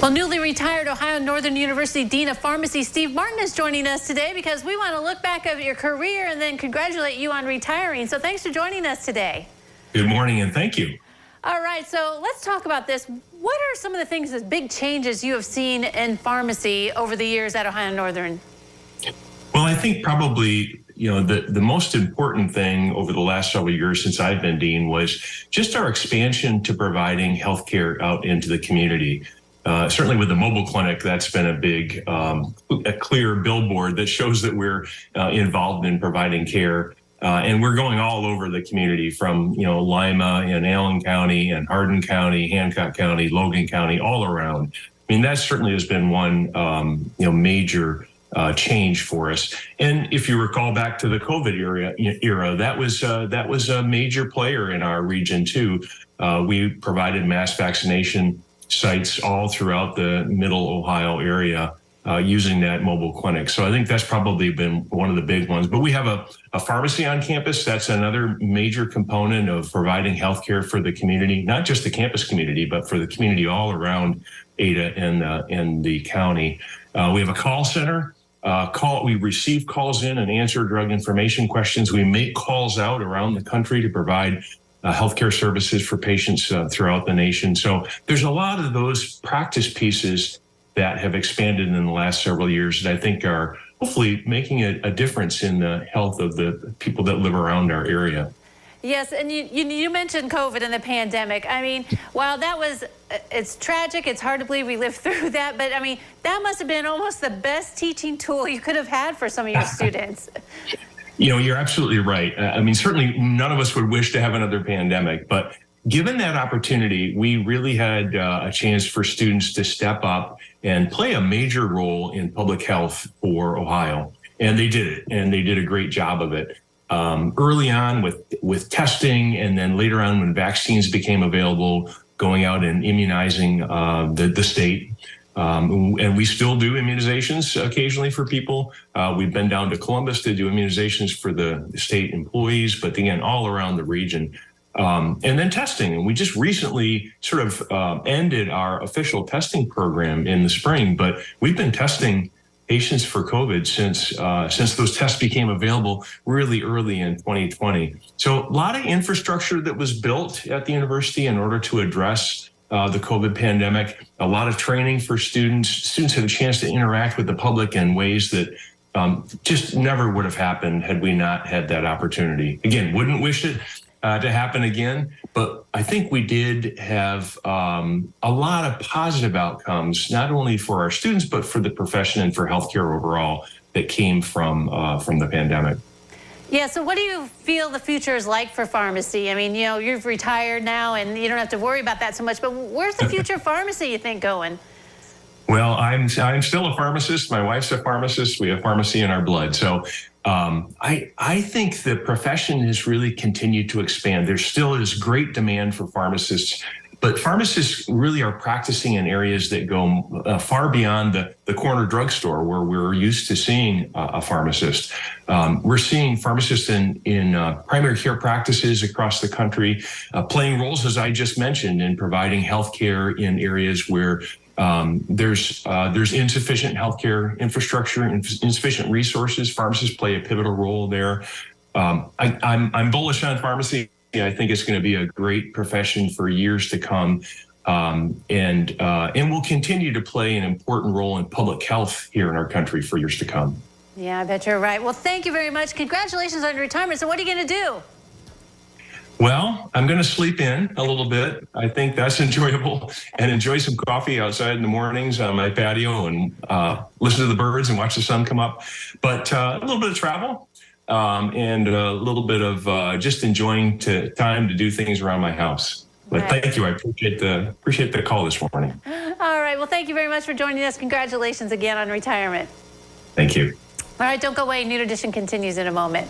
Well, newly retired Ohio Northern University Dean of Pharmacy Steve Martin is joining us today because we want to look back at your career and then congratulate you on retiring. So thanks for joining us today. Good morning and thank you. All right, so let's talk about this. What are some of the things, the big changes you have seen in pharmacy over the years at Ohio Northern? Well, I think probably, the most important thing over the last several years since I've been dean was just our expansion to providing healthcare out into the community. Certainly with the mobile clinic, that's been a big, a clear billboard that shows that we're involved in providing care. And we're going all over the community from, Lima and Allen County and Hardin County, Hancock County, Logan County, all around. I mean, that certainly has been one, major change for us. And if you recall back to the COVID era, that was a major player in our region too. We provided mass vaccination sites all throughout the middle Ohio area using that mobile clinic. So I think that's probably been one of the big ones. But we have a pharmacy on campus. That's another major component of providing healthcare for the community, not just the campus community, but for the community all around Ada and the county. We have a call center. We receive calls in and answer drug information questions. We make calls out around the country to provide healthcare services for patients throughout the nation. So there's a lot of those practice pieces that have expanded in the last several years that I think are hopefully making a difference in the health of the people that live around our area. Yes, and you mentioned COVID and the pandemic. I mean, while that was, it's tragic, it's hard to believe we lived through that, but I mean, that must have been almost the best teaching tool you could have had for some of your students. You're absolutely right. I mean, certainly none of us would wish to have another pandemic, but given that opportunity, we really had a chance for students to step up and play a major role in public health for Ohio. And they did it, and they did a great job of it. Early on with testing, and then later on when vaccines became available, going out and immunizing the state. And we still do immunizations occasionally for people. We've been down to Columbus to do immunizations for the state employees, but again, all around the region. And then testing. And we just recently sort of ended our official testing program in the spring, but we've been testing patients for COVID since those tests became available really early in 2020. So a lot of infrastructure that was built at the university in order to address the COVID pandemic, a lot of training for students. Students had a chance to interact with the public in ways that just never would have happened had we not had that opportunity. Again, wouldn't wish it to happen again, but I think we did have a lot of positive outcomes, not only for our students, but for the profession and for healthcare overall that came from the pandemic. Yeah, so what do you feel the future is like for pharmacy? I mean, you've retired now and you don't have to worry about that so much, but where's the future of pharmacy, you think, going? Well, I'm still a pharmacist. My wife's a pharmacist. We have pharmacy in our blood. So I think the profession has really continued to expand. There still is great demand for pharmacists, but pharmacists really are practicing in areas that go far beyond the corner drugstore where we're used to seeing a pharmacist. We're seeing pharmacists in primary care practices across the country, playing roles, as I just mentioned, in providing healthcare in areas where there's insufficient healthcare infrastructure, insufficient resources. Pharmacists play a pivotal role there. I'm bullish on pharmacy. I think it's going to be a great profession for years to come, and will continue to play an important role in public health here in our country for years to come. Yeah, I bet you're right. Well, thank you very much. Congratulations on your retirement. So what are you going to do? Well, I'm going to sleep in a little bit. I think that's enjoyable, and enjoy some coffee outside in the mornings on my patio and listen to the birds and watch the sun come up. But a little bit of travel and a little bit of just enjoying time to do things around my house. But thank you. I appreciate the call this morning. All right. Well, thank you very much for joining us. Congratulations again on retirement. Thank you. All right. Don't go away. Noon Edition continues in a moment.